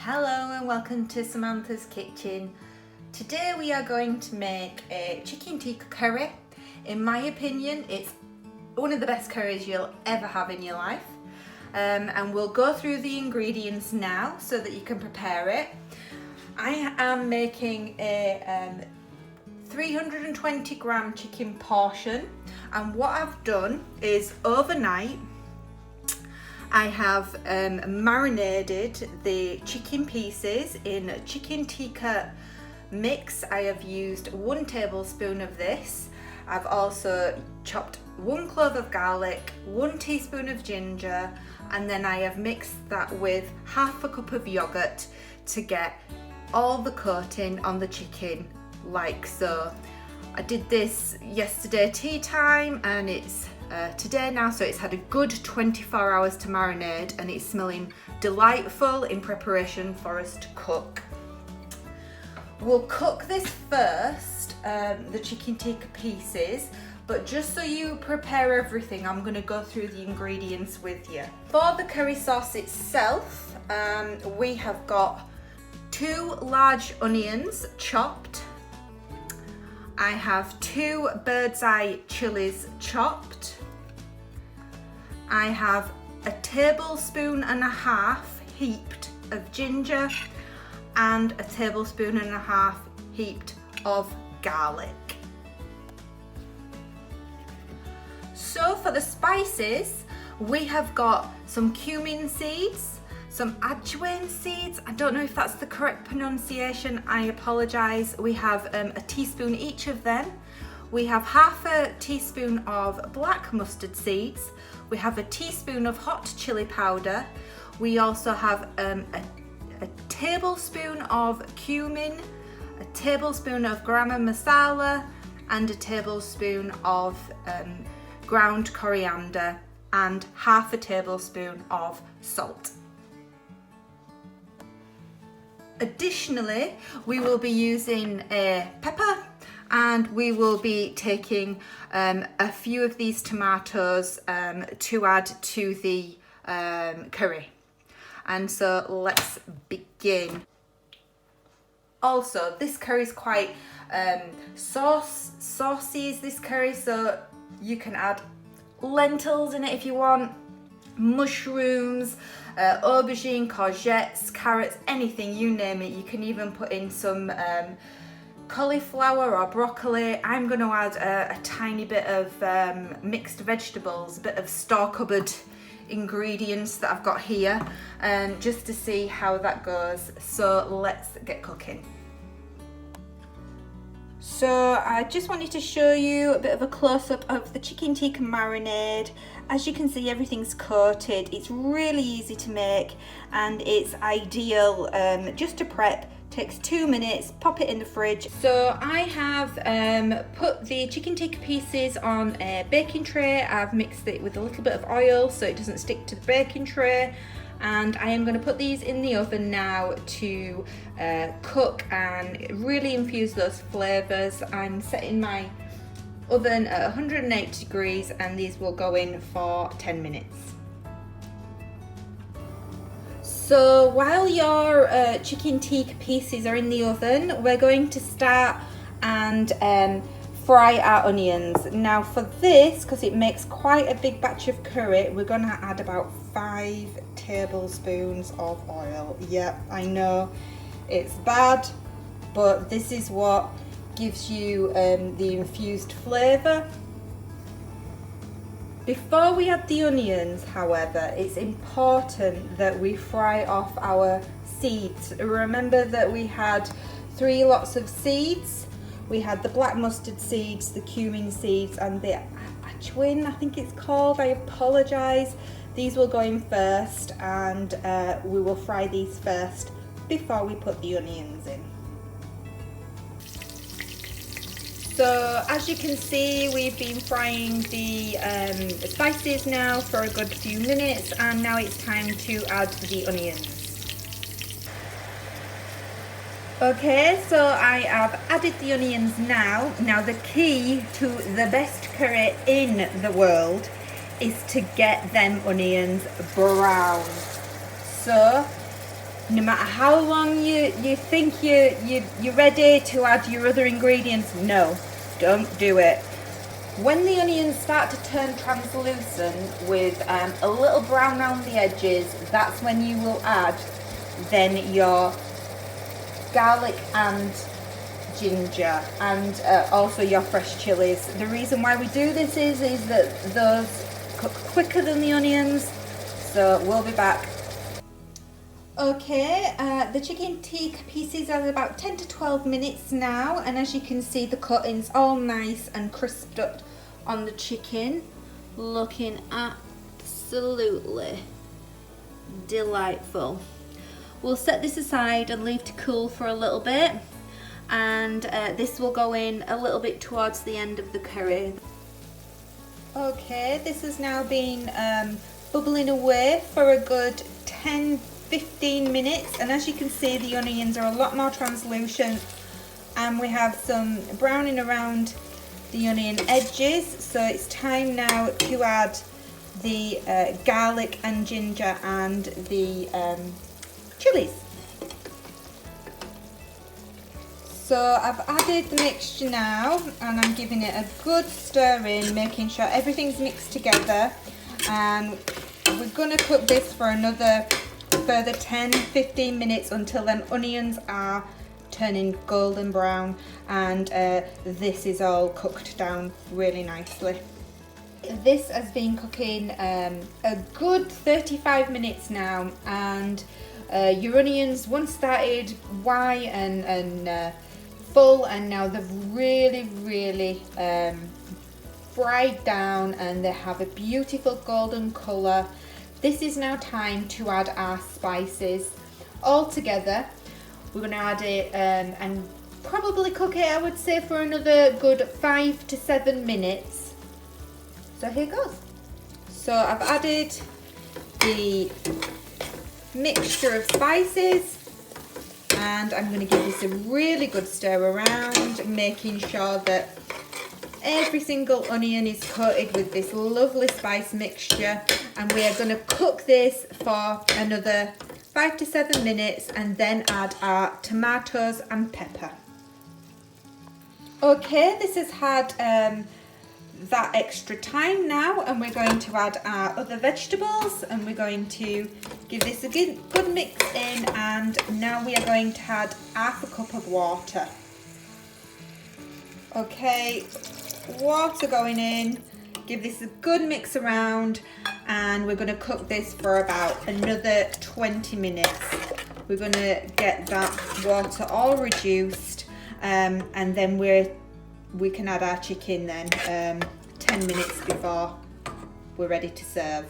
Hello and welcome to Samantha's Kitchen. Today we are going to make a chicken tikka curry. In my opinion, it's one of the best curries you'll ever have in your life. And we'll go through the ingredients now so that you can prepare it. I am making a 320 gram chicken portion, and what I've done is overnight I have marinated the chicken pieces in chicken tikka mix. I have used 1 tablespoon of this. I've also chopped 1 clove of garlic, 1 teaspoon of ginger, and then I have mixed that with half a cup of yogurt to get all the coating on the chicken like so. I did this yesterday tea time and it's today now, so it's had a good 24 hours to marinate and it's smelling delightful in preparation for us to cook. We'll cook this first, the chicken tikka pieces, but just so you prepare everything, I'm going to go through the ingredients with you. For the curry sauce itself, we have got 2 large onions chopped. I have 2 bird's eye chilies chopped. I have a tablespoon and a half heaped of ginger and a tablespoon and a half heaped of garlic. So for the spices, we have got some cumin seeds, some ajwain seeds. I don't know if that's the correct pronunciation, I apologise. We have a teaspoon each of them. We have half a teaspoon of black mustard seeds. We have a teaspoon of hot chili powder. We also have a tablespoon of cumin, a tablespoon of garam masala, and a tablespoon of ground coriander, and half a tablespoon of salt. Additionally, we will be using a pepper, and we will be taking a few of these tomatoes to add to the curry. And so let's begin. Also, this curry is quite saucy is this curry, so you can add lentils in it if you want, mushrooms, aubergine, courgettes, carrots, anything, you name it. You can even put in some cauliflower or broccoli. I'm going to add a tiny bit of mixed vegetables, a bit of store cupboard ingredients that I've got here, just to see how that goes. So let's get cooking. So I just wanted to show you a bit of a close-up of the chicken tikka marinade. As you can see, everything's coated. It's really easy to make and it's ideal just to prep. Takes 2 minutes, pop it in the fridge. So I have put the chicken tikka pieces on a baking tray. I've mixed it with a little bit of oil so it doesn't stick to the baking tray. And I am going to put these in the oven now to cook and really infuse those flavours. I'm setting my oven at 180 degrees and these will go in for 10 minutes. So while your chicken tikka pieces are in the oven, we're going to start and fry our onions. Now for this, because it makes quite a big batch of curry, we're going to add about 5 tablespoons of oil. Yeah, I know it's bad, but this is what gives you the infused flavour. Before we add the onions, however, it's important that we fry off our seeds. Remember that we had 3 lots of seeds. We had the black mustard seeds, the cumin seeds, and the ajwain, I think it's called. I apologise. These will go in first, and we will fry these first before we put the onions in. So as you can see, we've been frying the spices now for a good few minutes, and now it's time to add the onions. Okay, so I have added the onions now. Now the key to the best curry in the world is to get them onions brown. So no matter how long you think you're ready to add your other ingredients, no, don't do it. When the onions start to turn translucent with a little brown around the edges, that's when you will add then your garlic and ginger and also your fresh chilies. The reason why we do this is that those cook quicker than the onions, so we'll be back. Okay, the chicken tikka pieces are about 10 to 12 minutes now, and as you can see the cuttings all nice and crisped up on the chicken, looking absolutely delightful. We'll set this aside and leave to cool for a little bit, and this will go in a little bit towards the end of the curry. Okay, this has now been bubbling away for a good 10-15 minutes, and as you can see the onions are a lot more translucent and we have some browning around the onion edges, so it's time now to add the garlic and ginger and the chilies. So I've added the mixture now and I'm giving it a good stir in, making sure everything's mixed together, and we're going to cook this for another further 10-15 minutes until them onions are turning golden brown and this is all cooked down really nicely. This has been cooking a good 35 minutes now, and your onions once started white and full, and now they've really fried down and they have a beautiful golden colour. This is now time to add our spices all together. We're going to add it and probably cook it, I would say, for another good 5 to 7 minutes. So here goes. So I've added the mixture of spices and I'm going to give this a really good stir around, making sure that every single onion is coated with this lovely spice mixture, and we are going to cook this for another 5 to 7 minutes and then add our tomatoes and pepper. Okay, this has had that extra time now, and we're going to add our other vegetables and we're going to give this a good mix in, and now we are going to add half a cup of water. Okay, water going in, give this a good mix around, and we're going to cook this for about another 20 minutes. We're going to get that water all reduced, and then we can add our chicken then 10 minutes before we're ready to serve.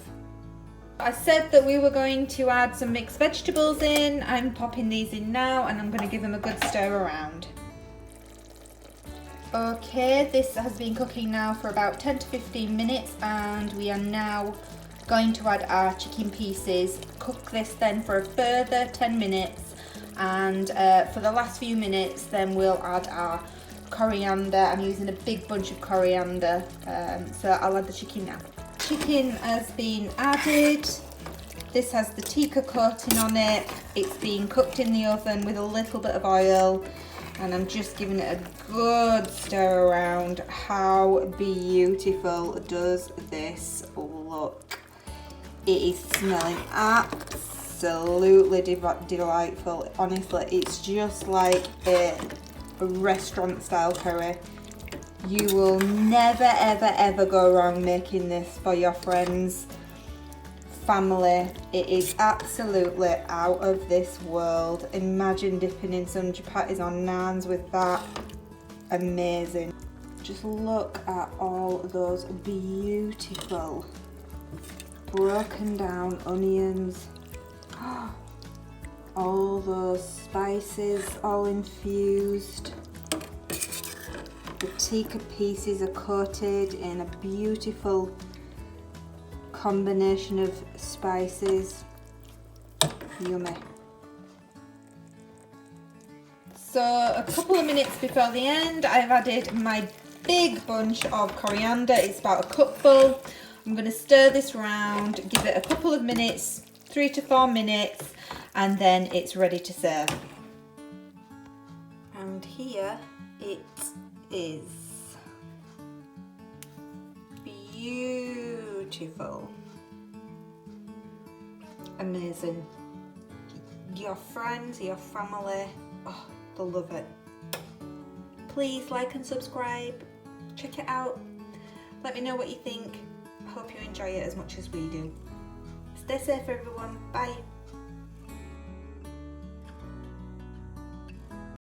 I said that we were going to add some mixed vegetables in. I'm popping these in now and I'm going to give them a good stir around. Okay, this has been cooking now for about 10 to 15 minutes and we are now going to add our chicken pieces. Cook this then for a further 10 minutes, and for the last few minutes then we'll add our coriander. I'm using a big bunch of coriander, so I'll add the chicken now. Chicken has been added. This has the tikka coating on it. It's been cooked in the oven with a little bit of oil, and I'm just giving it a good stir around. How beautiful does this look? It is smelling absolutely delightful. Honestly, it's just like a restaurant style curry. You will never ever go wrong making this for your friends, family. It is absolutely out of this world. Imagine dipping in some chapatis or naans with that. Amazing. Just look at all those beautiful broken down onions. All those spices all infused. The tikka pieces are coated in a beautiful combination of spices. Yummy. So a couple of minutes before the end, I've added my big bunch of coriander. It's about a cupful. I'm going to stir this round, give it a couple of minutes, 3 to 4 minutes, and then it's ready to serve. And here it is. Beautiful. Amazing. Your friends, your family, oh, they'll love it. Please like and subscribe. Check it out. Let me know what you think. I hope you enjoy it as much as we do. Stay safe everyone. Bye.